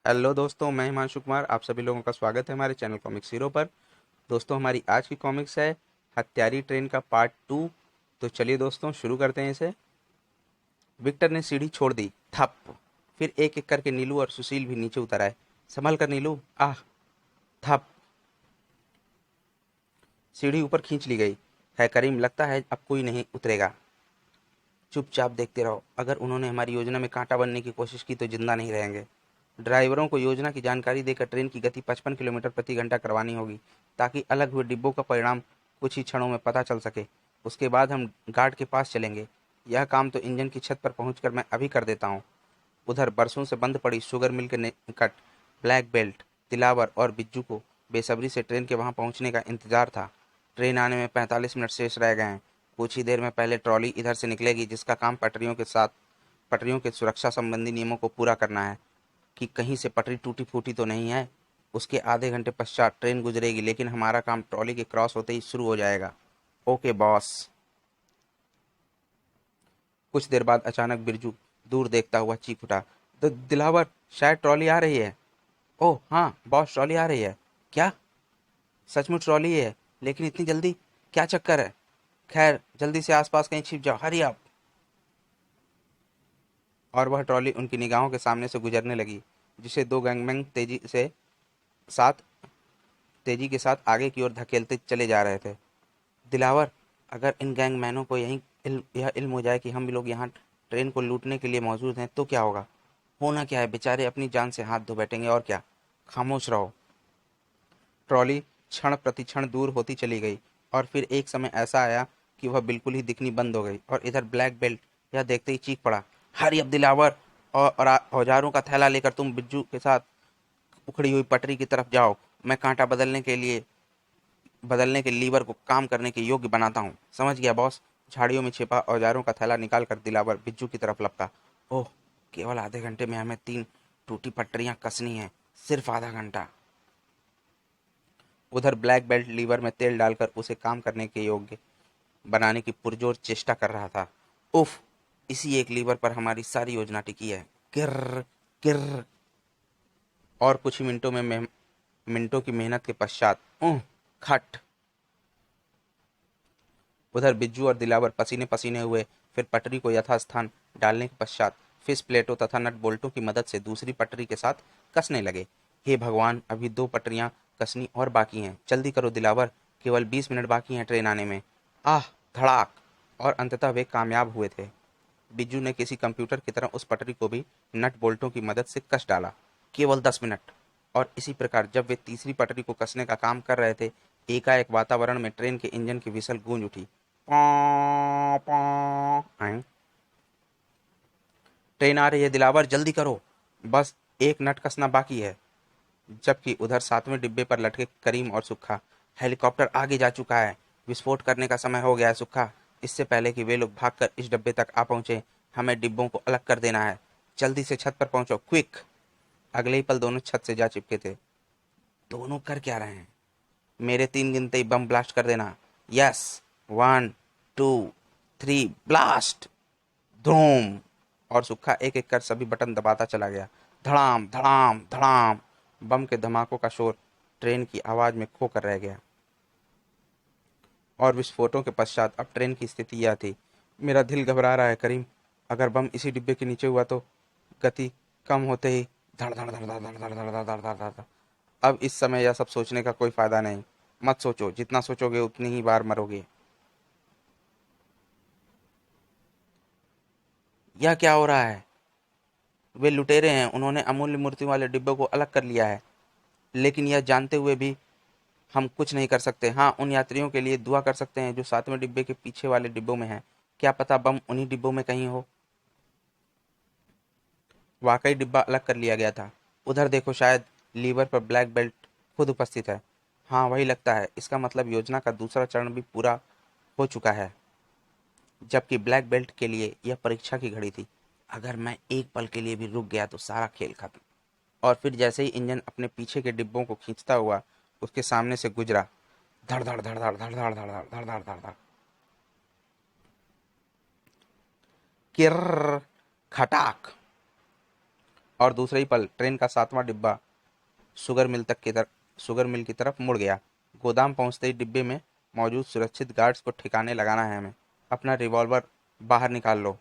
Hello दोस्तों, मैं हिमांशु कुमार। आप सभी लोगों का स्वागत है हमारे चैनल कॉमिक्स हीरो पर। दोस्तों, हमारी आज की कॉमिक्स है हत्यारी ट्रेन का पार्ट 2। तो चलिए दोस्तों, शुरू करते हैं इसे। विक्टर ने सीढ़ी छोड़ दी। थप। फिर एक एक करके नीलू और सुशील भी नीचे उतर आए। संभल कर नीलू। आह। थप। सीढ़ी ऊपर खींच ली गई। है करीम, लगता है अब कोई नहीं उतरेगा। चुपचाप देखते रहो। अगर उन्होंने हमारी योजना में कांटा बनने की कोशिश की तो जिंदा नहीं रहेंगे। ड्राइवरों को योजना की जानकारी देकर ट्रेन की गति 55 किलोमीटर प्रति घंटा करवानी होगी, ताकि अलग हुए डिब्बों का परिणाम कुछ ही क्षणों में पता चल सके। उसके बाद हम गार्ड के पास चलेंगे। यह काम तो इंजन की छत पर पहुंचकर मैं अभी कर देता हूँ। उधर बरसों से बंद पड़ी शुगर मिल के निकट ब्लैक बेल्ट, दिलावर और बिज्जू को बेसब्री से ट्रेन के वहां पहुंचने का इंतजार था। ट्रेन आने में 45 मिनट शेष रह गए हैं। कुछ ही देर में पहले ट्रॉली इधर से निकलेगी, जिसका काम पटरियों के सुरक्षा संबंधी नियमों को पूरा करना है कि कहीं से पटरी टूटी फूटी तो नहीं है। उसके आधे घंटे पश्चात ट्रेन गुजरेगी, लेकिन हमारा काम ट्रॉली के क्रॉस होते ही शुरू हो जाएगा। Okay boss. कुछ देर बाद अचानक बिरजू दूर देखता हुआ चीख उठा, दिलावर, शायद ट्रॉली आ रही है। ओह हाँ बॉस, ट्रॉली आ रही है। क्या? सचमुच ट्रॉली है? लेकिन इतनी जल्दी? क्या चक्कर है? खैर, जल्दी से आसपास कहीं छिप जाओ, हरी अप। और वह ट्रॉली उनकी निगाहों के सामने से गुजरने लगी, जिसे दो गैंगमैन साथ तेजी के साथ आगे की ओर धकेलते चले जा रहे थे। दिलावर, अगर इन गैंगमैनों को यह इल्म हो जाए कि हम लोग यहाँ ट्रेन को लूटने के लिए मौजूद हैं, तो क्या होगा? होना क्या है, बेचारे अपनी जान से हाथ धो बैठेंगे और क्या। खामोश रहो। ट्रॉली क्षण प्रतिक्षण दूर होती चली गई, और फिर एक समय ऐसा आया कि वह बिल्कुल ही दिखनी बंद हो गई। और इधर ब्लैक बेल्ट यह देखते ही चीख पड़ा, हरी अब दिलावर, और औजारों का थैला लेकर तुम बिज्जू के साथ उखड़ी हुई पटरी की तरफ जाओ। मैं कांटा बदलने के लीवर को काम करने के योग्य बनाता हूँ। समझ गया बॉस? झाड़ियों में छिपा औजारों का थैला निकालकर दिलावर बिज्जू की तरफ लपका। ओह, केवल आधे घंटे में हमें 3 टूटी पटरियां कसनी है। सिर्फ आधा घंटा। उधर ब्लैक बेल्ट लीवर में तेल डालकर उसे काम करने के योग्य बनाने की पुरजोर चेष्टा कर रहा था। उफ। इसी एक लीवर पर हमारी सारी योजना टिकी है। किर्र किर्र। और कुछ ही मिनटों की मेहनत के पश्चात खट। उधर बिज्जू और दिलावर पसीने पसीने हुए फिर पटरी को यथास्थान डालने के पश्चात फिश प्लेटों तथा नट बोल्टों की मदद से दूसरी पटरी के साथ कसने लगे। हे भगवान, अभी 2 पटरियां कसनी और बाकी हैं। जल्दी करो दिलावर, केवल 20 मिनट बाकी हैं ट्रेन आने में। आह। धड़ाक। और अंततः वे कामयाब हुए थे। बिज्जू ने किसी कंप्यूटर की तरह उस पटरी को भी नट बोल्टों की मदद से कस डाला। केवल 10 मिनट। और इसी प्रकार जब वे तीसरी पटरी को कसने का काम कर रहे थे, एकाएक वातावरण में ट्रेन के इंजन की विसल गूंज उठी। पौ, पौ, आएं। ट्रेन आ रही है दिलावर, जल्दी करो, बस एक नट कसना बाकी है। जबकि उधर 7वें डिब्बे पर लटके करीम और सुक्खा। हेलीकॉप्टर आगे जा चुका है। विस्फोट करने का समय हो गया है सुक्खा। इससे पहले कि वे लोग भागकर इस डब्बे तक आ पहुंचे, हमें डिब्बों को अलग कर देना है। जल्दी से छत पर पहुंचो, क्विक। अगले ही पल दोनों छत से जा चिपके थे। दोनों कर क्या रहे हैं? मेरे 3 गिनते ही बम ब्लास्ट कर देना। यस। 1 2 3 ब्लास्ट। धूम। और सुक्खा एक एक कर सभी बटन दबाता चला गया। धड़ाम धड़ाम धड़ाम। बम के धमाकों का शोर ट्रेन की आवाज में खोकर रह गया। और विस्फोटों के पश्चात अब ट्रेन की स्थिति यह थी। मेरा दिल घबरा रहा है करीम। अगर बम इसी डिब्बे के नीचे हुआ तो? गति कम होते ही धड़ धड़ धड़ धड़ धड़ धड़ धड़ धड़ धड़ धड़ धड़ धड़। अब इस समय यह सब सोचने का कोई फायदा नहीं। मत सोचो, जितना सोचोगे उतनी ही बार मरोगे। यह क्या हो रहा है? वे लुटेरे हैं, उन्होंने अमूल्य मूर्ति वाले डिब्बे को अलग कर लिया है। लेकिन यह जानते हुए भी हम कुछ नहीं कर सकते। हाँ, उन यात्रियों के लिए दुआ कर सकते हैं जो 7वें डिब्बे के पीछे वाले डिब्बों में हैं। क्या पता बम उन्हीं डिब्बों में कहीं हो। वाकई डिब्बा अलग कर लिया गया था। उधर देखो, शायद लीवर पर ब्लैक बेल्ट खुद उपस्थित है। हाँ, वही लगता है। इसका मतलब योजना का दूसरा चरण भी पूरा हो चुका है। जबकि ब्लैक बेल्ट के लिए यह परीक्षा की घड़ी थी। अगर मैं एक पल के लिए भी रुक गया तो सारा खेल खत्म। और फिर जैसे ही इंजन अपने पीछे के डिब्बों को खींचता हुआ उसके सामने से गुजरा, धड़ धड़ धड़ धड़ धड़ धड़ धड़ धड़ धड़ धड़ धड़ धड़, किर्र, खटाक। और दूसरे ही पल ट्रेन का 7वां डिब्बा शुगर मिल की तरफ मुड़ गया। गोदाम पहुंचते ही डिब्बे में मौजूद सुरक्षित गार्ड्स को ठिकाने लगाना है हमें। अपना रिवॉल्वर बाहर निकाल लो।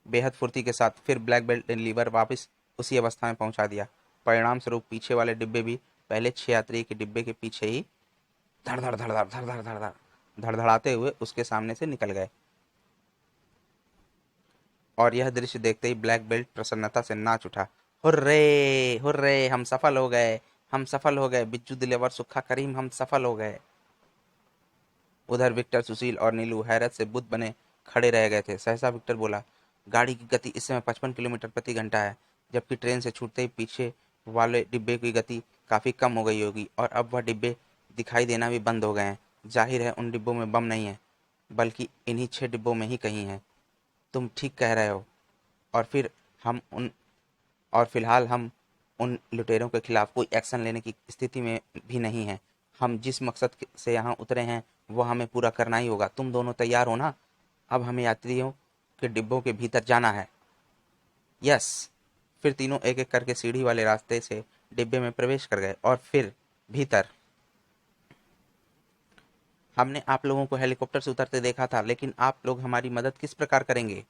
बेहद फुर्ती के साथ फिर ब्लैक बेल्ट ने लीवर वापस उसी अवस्था में पहुंचा दिया। परिणाम स्वरूप पीछे वाले डिब्बे भी पहले 6 यात्री के डिब्बे के पीछे ही धड़ धड़ धड़ धड़ धड़ धड़ धड़ धड़ धड़धड़ाते हुए उसके सामने से निकल गए। और यह दृश्य देखते ही ब्लैक बेल्ट प्रसन्नता से नाच उठा। हुर्रे हुर्रे, हम सफल हो गए, हम सफल हो गए, बिज्जू दिलेवर सुक्खा करीम, हम सफल हो गए। उधर विक्टर, सुशील और नीलू हैरत से बुत बने खड़े रह गए थे। सहसा विक्टर बोला, गाड़ी की गति इस समय 55 किलोमीटर प्रति घंटा है, जबकि ट्रेन से छूटते ही पीछे वाले डिब्बे की गति काफी कम हो गई होगी और अब वह डिब्बे दिखाई देना भी बंद हो गए हैं। जाहिर है उन डिब्बों में बम नहीं है, बल्कि इन्हीं 6 डिब्बों में ही कहीं है। तुम ठीक कह रहे हो। और फिर हम उन और फिलहाल हम उन लुटेरों के खिलाफ कोई एक्शन लेने की स्थिति में भी नहीं है। हम जिस मकसद से यहाँ उतरे हैं वो हमें पूरा करना ही होगा। तुम दोनों तैयार हो ना? अब हमें यात्रियों के डिब्बों के भीतर जाना है। यस। फिर तीनों एक एक करके सीढ़ी वाले रास्ते से डिब्बे में प्रवेश कर गए और फिर भीतर। हमने आप लोगों को हेलीकॉप्टर से उतरते देखा था, लेकिन आप लोग हमारी मदद किस प्रकार करेंगे?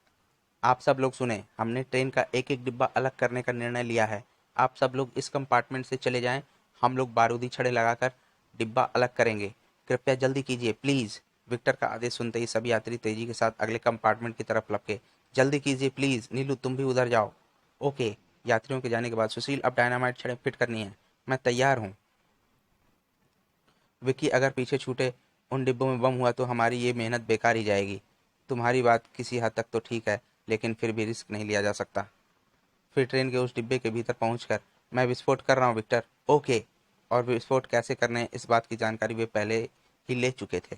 आप सब लोग सुने, हमने ट्रेन का एक एक डिब्बा अलग करने का निर्णय लिया है। आप सब लोग इस कंपार्टमेंट से चले जाएं। हम लोग बारूदी छड़े लगाकर डिब्बा अलग करेंगे। कृपया जल्दी कीजिए प्लीज। विक्टर का आदेश सुनते ही सभी यात्री तेजी के साथ अगले कंपार्टमेंट की तरफ लपके। जल्दी कीजिए प्लीज। नीलू तुम भी उधर जाओ। ओके। यात्रियों के जाने के बाद सुशील, अब डायनामाइट छड़ें फिट करनी है। मैं तैयार हूँ। विक्की, अगर पीछे छूटे उन डिब्बों में बम हुआ तो हमारी ये मेहनत बेकार ही जाएगी। तुम्हारी बात किसी हद तक तो ठीक है, लेकिन फिर भी रिस्क नहीं लिया जा सकता। फिर ट्रेन के उस डिब्बे के भीतर पहुंचकर मैं विस्फोट कर रहा हूँ विक्टर। ओके। और विस्फोट कैसे करने हैं इस बात की जानकारी वे पहले ही ले चुके थे।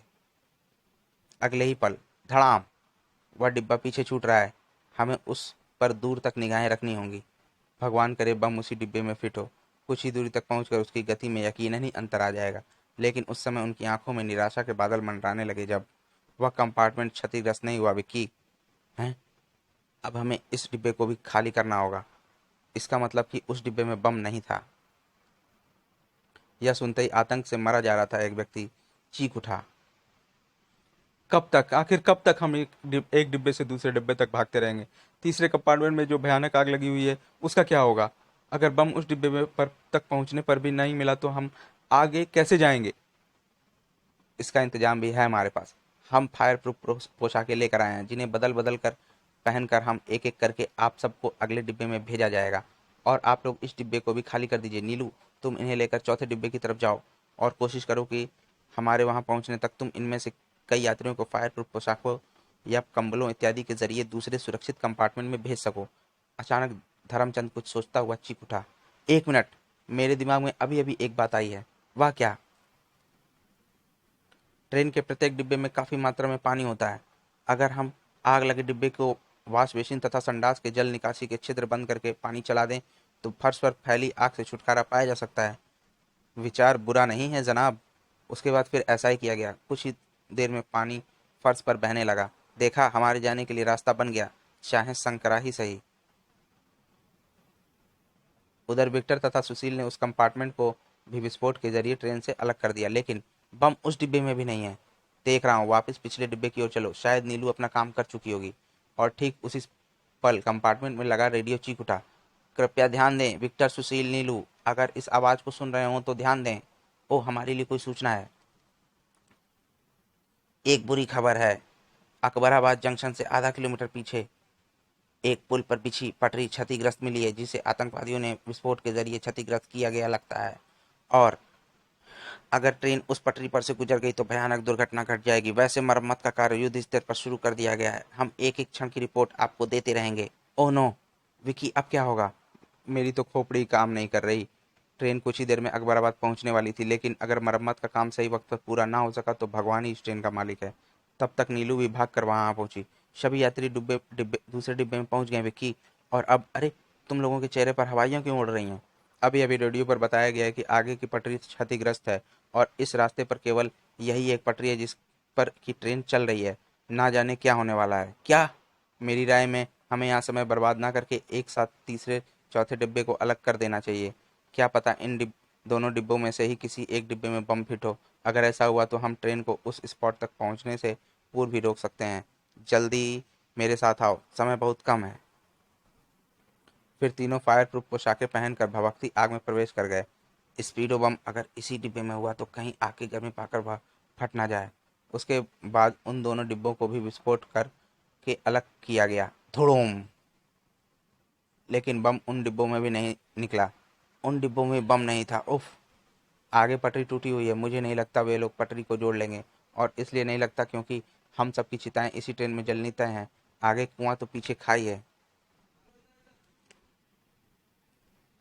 अगले ही पल धड़ाम, वह डिब्बा पीछे छूट रहा है। हमें उस पर दूर तक निगाहें रखनी होंगी। भगवान करे बम उसी डिब्बे में फिट हो। कुछ ही दूरी तक पहुंचकर उसकी गति में यकीनन ही अंतर आ जाएगा। लेकिन उस समय उनकी आंखों में निराशा के बादल मंडराने लगे जब वह कंपार्टमेंट क्षतिग्रस्त नहीं हुआ। विक्की हैं, अब हमें इस डिब्बे को भी खाली करना होगा। इसका मतलब कि उस डिब्बे में बम नहीं था। यह सुनते ही आतंक से मरा जा रहा था एक व्यक्ति चीख उठा। कब तक, आखिर कब तक हम एक डिब्बे से दूसरे डिब्बे तक भागते रहेंगे? तीसरे कंपार्टमेंट में जो भयानक आग लगी हुई है उसका क्या होगा? अगर बम उस डिब्बे में पर तक पहुंचने पर भी नहीं मिला तो हम आगे कैसे जाएंगे? इसका इंतजाम भी है हमारे पास। हम फायर प्रूफ पोशाकें लेकर आए हैं, जिन्हें बदल बदल कर पहनकर हम एक एक करके आप सबको अगले डिब्बे में भेजा जाएगा। और आप लोग इस डिब्बे को भी खाली कर दीजिए। नीलू तुम इन्हें लेकर चौथे डिब्बे की तरफ जाओ और कोशिश करो कि हमारे वहां पहुंचने तक तुम इनमें से कई यात्रियों को फायर प्रूफ पोशाकों या कंबलों इत्यादि के जरिए दूसरे सुरक्षित कंपार्टमेंट में भेज सको। अचानक धर्मचंद कुछ सोचता हुआ चीख उठा, 1 मिनट, मेरे दिमाग में अभी अभी एक बात आई है। वाह क्या? ट्रेन के प्रत्येक डिब्बे में काफी मात्रा में पानी होता है। अगर हम आग लगे डिब्बे को वॉश बेसिन तथा संडास के जल निकासी के छिद्र बंद करके पानी चला दें तो फर्श पर फैली आग से छुटकारा पाया जा सकता है। विचार बुरा नहीं है जनाब। उसके बाद फिर ऐसा ही किया गया। कुछ ही देर में पानी फर्श पर बहने लगा। देखा, हमारे जाने के लिए रास्ता बन गया, चाहे संकरा ही सही। उधर विक्टर तथा सुशील ने उस कंपार्टमेंट को भी विस्फोट के जरिए ट्रेन से अलग कर दिया, लेकिन बम उस डिब्बे में भी नहीं है। देख रहा हूँ, वापस पिछले डिब्बे की ओर चलो, शायद नीलू अपना काम कर चुकी होगी। और ठीक उसी पल कंपार्टमेंट में लगा रेडियो चीख उठा, कृपया ध्यान दें, विक्टर, सुशील, नीलू, अगर इस आवाज को सुन रहे हो तो ध्यान दें। ओ, हमारे लिए कोई सूचना है। एक बुरी खबर है। अकबराबाद जंक्शन से आधा किलोमीटर पीछे एक पुल पर बिछी पटरी क्षतिग्रस्त मिली है, जिसे आतंकवादियों ने विस्फोट के जरिए क्षतिग्रस्त किया गया लगता है। और अगर ट्रेन उस पटरी पर से गुजर गई तो भयानक दुर्घटना घट जाएगी। वैसे मरम्मत का कार्य युद्ध स्तर पर शुरू कर दिया गया है। हम एक एक क्षण की रिपोर्ट आपको देते रहेंगे। ओह नो विकी, अब क्या होगा? मेरी तो खोपड़ी काम नहीं कर रही। ट्रेन कुछ ही देर में अकबराबाद पहुंचने वाली थी, लेकिन अगर मरम्मत का काम सही वक्त पर पूरा ना हो सका तो भगवान ही इस ट्रेन का मालिक है। तब तक नीलू भी भाग कर वहां पहुंची। सभी यात्री डिब्बे डिब्बे दूसरे डिब्बे में पहुंच गए विक्की। और अब अरे, तुम लोगों के चेहरे पर हवाइयां क्यों उड़ रही हैं? अभी अभी रेडियो पर बताया गया है कि आगे की पटरी क्षतिग्रस्त है और इस रास्ते पर केवल यही एक पटरी है जिस पर की ट्रेन चल रही है। ना जाने क्या होने वाला है। क्या? मेरी राय में हमें यहाँ समय बर्बाद ना करके एक साथ तीसरे चौथे डिब्बे को अलग कर देना चाहिए। क्या पता इन दोनों डिब्बों में से ही किसी एक डिब्बे में बम फिट हो। अगर ऐसा हुआ तो हम ट्रेन को उस स्पॉट तक पहुंचने से पूर्व भी रोक सकते हैं। जल्दी मेरे साथ आओ, समय बहुत कम है। फिर तीनों फायर प्रूफ पोशाकें पहनकर भभकती आग में प्रवेश कर गए। स्पीडो बम अगर इसी डिब्बे में हुआ तो कहीं आग की गर्मी पाकर वह फट ना जाए। उसके बाद उन दोनों डिब्बों को भी विस्फोट कर के अलग किया गया। धुड़ूम। लेकिन बम उन डिब्बों में भी नहीं निकला। उन डिब्बों में बम नहीं था। उफ। आगे पटरी टूटी हुई है। मुझे नहीं लगता वे लोग पटरी को जोड़ लेंगे। और इसलिए नहीं लगता क्योंकि हम सबकी चिताएं इसी ट्रेन में जलनी तय हैं। आगे कुआं तो पीछे खाई है।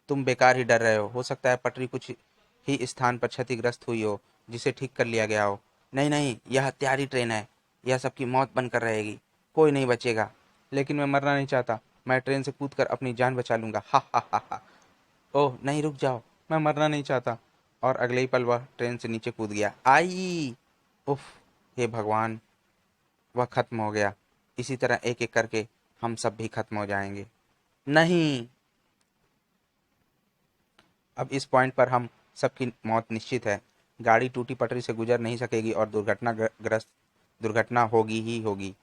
तुम बेकार ही डर रहे हो सकता है पटरी कुछ ही स्थान पर क्षतिग्रस्त हुई हो जिसे ठीक कर लिया गया हो। नहीं नहीं, यह हत्यारी ट्रेन है। यह सबकी मौत बनकर रहेगी। कोई नहीं बचेगा। लेकिन मैं मरना नहीं चाहता। मैं ट्रेन से कूदकर अपनी जान बचा लूंगा। हा हा हा हा। ओह नहीं, रुक जाओ। मैं मरना नहीं चाहता। और अगले ही पल वह ट्रेन से नीचे कूद गया। आई। उफ। हे भगवान। वह खत्म हो गया। इसी तरह एक एक करके हम सब भी खत्म हो जाएंगे। नहीं। अब इस पॉइंट पर हम सबकी मौत निश्चित है। गाड़ी टूटी पटरी से गुजर नहीं सकेगी और दुर्घटनाग्रस्त दुर्घटना होगी ही होगी।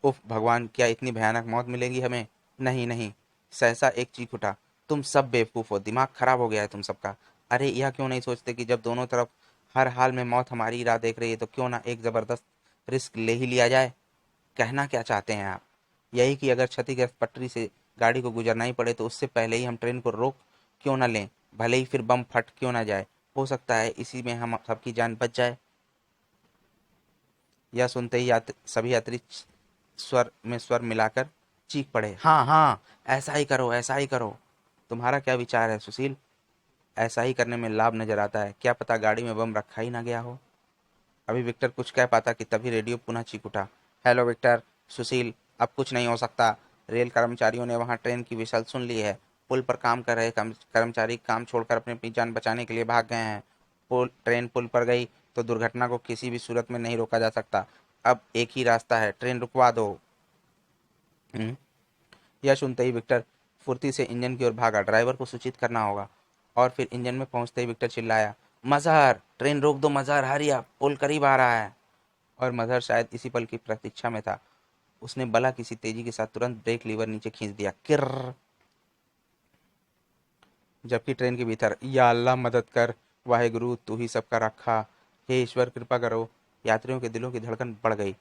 उफ भगवान, क्या इतनी भयानक मौत मिलेगी हमें? नहीं नहीं। सहसा एक चीख उठा। तुम सब बेवकूफ हो, दिमाग खराब हो गया है तुम सबका। अरे यह क्यों नहीं सोचते कि जब दोनों तरफ हर हाल में मौत हमारी राह देख रही है तो क्यों ना एक जबरदस्त रिस्क ले ही लिया जाए। कहना क्या चाहते हैं आप? यही कि अगर क्षतिग्रस्त पटरी से गाड़ी को गुजरना ही पड़े तो उससे पहले ही हम ट्रेन को रोक क्यों ना लें। भले ही फिर बम फट क्यों ना जाए। हो सकता है इसी में हम सबकी जान बच जाए। यह सुनते ही सभी यात्री स्वर मिलाकर चीख पड़े। हाँ हाँ, ऐसा ही करो, ऐसा ही करो। तुम्हारा क्या विचार है सुशील? ऐसा ही करने में लाभ नजर आता है। क्या पता गाड़ी में बम रखा ही ना गया हो। अभी विक्टर कुछ कह पाता कि तभी रेडियो पुनः चीख उठा। Hello Victor. सुशील, अब कुछ नहीं हो सकता। रेल कर्मचारियों ने वहां ट्रेन की विशल सुन ली है। पुल पर काम कर रहे कर्मचारी काम छोड़कर अपनी अपनी जान बचाने के लिए भाग गए हैं। ट्रेन पुल पर गई तो दुर्घटना को किसी भी सूरत में नहीं रोका जा सकता। अब एक ही रास्ता है, ट्रेन रुकवा दो। हम्म। यह सुनते ही विक्टर फुर्ती से इंजन की ओर भागा। ड्राइवर को सूचित करना होगा। और फिर इंजन में पहुंचते ही विक्टर चिल्लाया, मजहर, ट्रेन रोक दो मजहर, हरी अप, पुल करीब आ रहा है। और मजहर शायद इसी पल की प्रतीक्षा में था। उसने बला किसी तेजी के साथ तुरंत ब्रेक लीवर नीचे खींच दिया। किर्र। जबकि ट्रेन के भीतर, या अल्लाह मदद कर, वाहेगुरु तू ही सबका रखा, हे ईश्वर कृपा करो। यात्रियों के दिलों की धड़कन बढ़ गई।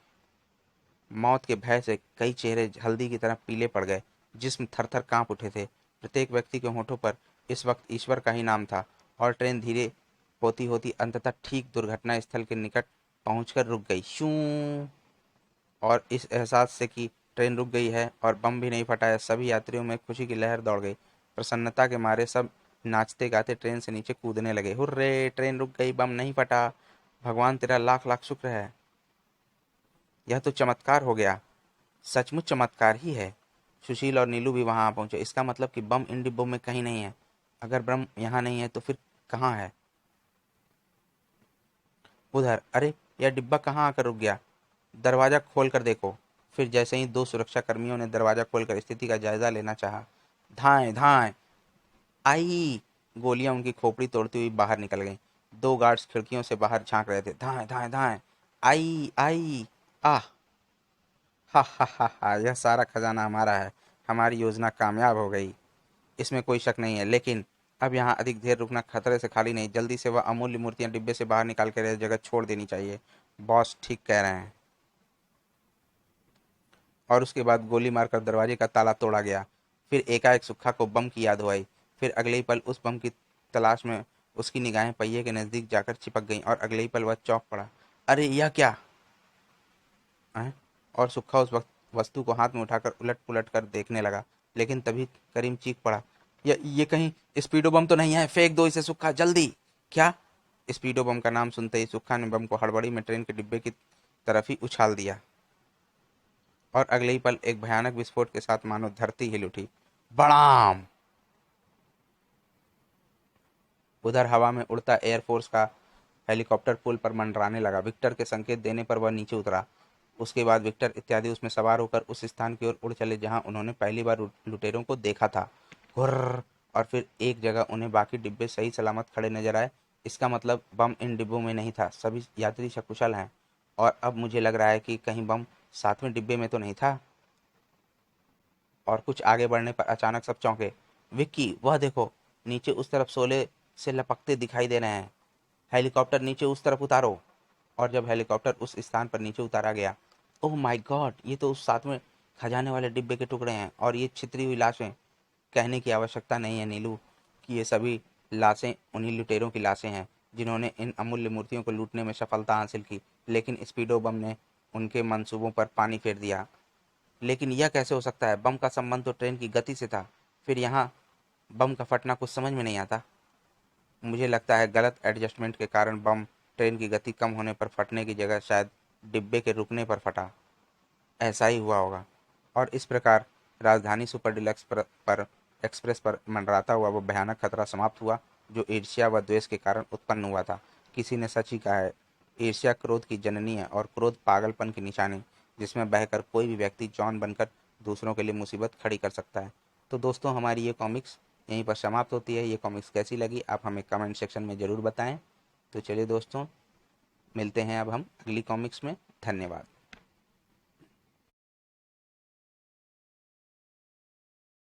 मौत के भय से कई चेहरे हल्दी की तरह पीले पड़ गए। जिस्म थर थर कांप उठे थे। प्रत्येक व्यक्ति के होठों पर इस वक्त ईश्वर का ही नाम था। और ट्रेन धीरे होती होती अंततः ठीक दुर्घटना स्थल के निकट पहुंचकर रुक गई। शू। और इस एहसास से कि ट्रेन रुक गई है और बम भी नहीं फटा है, सभी यात्रियों में खुशी की लहर दौड़ गई। प्रसन्नता के मारे सब नाचते गाते ट्रेन से नीचे कूदने लगे। हुर्रे, ट्रेन रुक गई, बम नहीं फटा। भगवान तेरा लाख लाख शुक्र है। यह तो चमत्कार हो गया। सचमुच चमत्कार ही है। सुशील और नीलू भी वहां आ पहुंचे। इसका मतलब कि बम इन डिब्बों में कहीं नहीं है। अगर बम यहाँ नहीं है तो फिर कहाँ है? उधर। अरे, यह डिब्बा कहाँ आकर रुक गया? दरवाजा खोल कर देखो। फिर जैसे ही दो सुरक्षा कर्मियों ने दरवाजा खोलकर स्थिति का जायजा लेना चाहा, धाएं धाएं। आई। गोलियां उनकी खोपड़ी तोड़ती हुई बाहर निकल गईं। दो गार्ड्स खिड़कियों से बाहर झांक रहे थे। धाएं धाएं धाएं। आई आई। आह। हा हा हा हा, यह सारा खजाना हमारा है। हमारी योजना कामयाब हो गई, इसमें कोई शक नहीं है। लेकिन अब यहाँ अधिक देर रुकना खतरे से खाली नहीं। जल्दी से वह अमूल्य मूर्तियां डिब्बे से बाहर निकाल कर यह जगह छोड़ देनी चाहिए। बॉस ठीक कह रहे हैं। और उसके बाद गोली मारकर दरवाजे का ताला तोड़ा गया। फिर एकाएक सुक्खा को बम की याद हो आई। फिर अगले ही पल उस बम की तलाश में उसकी निगाहें पहिए के नजदीक जाकर चिपक गईं और अगले ही पल वह चौंक पड़ा। अरे यह क्या है? और सुक्खा उस वक्त वस्तु को हाथ में उठाकर उलट पुलट कर देखने लगा। लेकिन तभी करीम चीख पड़ा, ये कहीं स्पीडो बम तो नहीं है? फेंक दो इसे सुक्खा, जल्दी। क्या? स्पीडो बम का नाम सुनते ही सुक्खा ने बम को हड़बड़ी में ट्रेन के डिब्बे की तरफ ही उछाल दिया। और अगले ही पल एक भयानक विस्फोट के साथ मानो धरती हिल उठी। बड़ाम। उधर हवा में उड़ता एयरफोर्स का हेलीकॉप्टर पुल पर मंडराने लगा। विक्टर के संकेत देने पर वह नीचे उतरा। उसके बाद विक्टर इत्यादि उसमें सवार होकर उस स्थान की ओर उड़ चले जहां उन्होंने पहली बार लुटेरों को देखा था। घुर्र। और फिर एक जगह उन्हें बाकी डिब्बे सही सलामत खड़े नजर आए। इसका मतलब बम इन डिब्बों में नहीं था, सभी यात्री सकुशल हैं। और अब मुझे लग रहा है कि कहीं बम सातवें डिब्बे में तो नहीं था। और कुछ आगे बढ़ने पर अचानक सब चौंके। विक्की, वह देखो, नीचे उस तरफ शोले से लपकते दिखाई दे रहे हैं। हेलीकॉप्टर नीचे उस तरफ उतारो। और जब हेलीकॉप्टर उस स्थान पर नीचे उतारा गया, ओह माय गॉड, ये तो उस सातवें खजाने वाले डिब्बे के टुकड़े हैं और ये छितरी हुई लाशें। कहने की आवश्यकता नहीं है नीलू कि ये सभी लाशें उन्हीं लुटेरों की लाशें हैं जिन्होंने इन अमूल्य मूर्तियों को लूटने में सफलता हासिल की, लेकिन स्पीडो बम ने उनके मंसूबों पर पानी फेर दिया। लेकिन यह कैसे हो सकता है? बम का संबंध तो ट्रेन की गति से था, फिर यहाँ बम का फटना कुछ समझ में नहीं आता। मुझे लगता है गलत एडजस्टमेंट के कारण बम ट्रेन की गति कम होने पर फटने की जगह शायद डिब्बे के रुकने पर फटा। ऐसा ही हुआ होगा। और इस प्रकार राजधानी सुपर डिलक्स पर एक्सप्रेस पर मंडराता हुआ वो भयानक खतरा समाप्त हुआ जो ईर्ष्या व द्वेष के कारण उत्पन्न हुआ था। किसी ने सच ही कहा है, ईर्ष्या क्रोध की जननी है और क्रोध पागलपन की निशानी, जिसमें बहकर कोई भी व्यक्ति जॉन बनकर दूसरों के लिए मुसीबत खड़ी कर सकता है। तो दोस्तों, हमारी ये कॉमिक्स यहीं पर समाप्त होती है। ये कॉमिक्स कैसी लगी आप हमें कमेंट सेक्शन में ज़रूर बताएं। तो चलिए दोस्तों, मिलते हैं अब हम अगली कॉमिक्स में। धन्यवाद।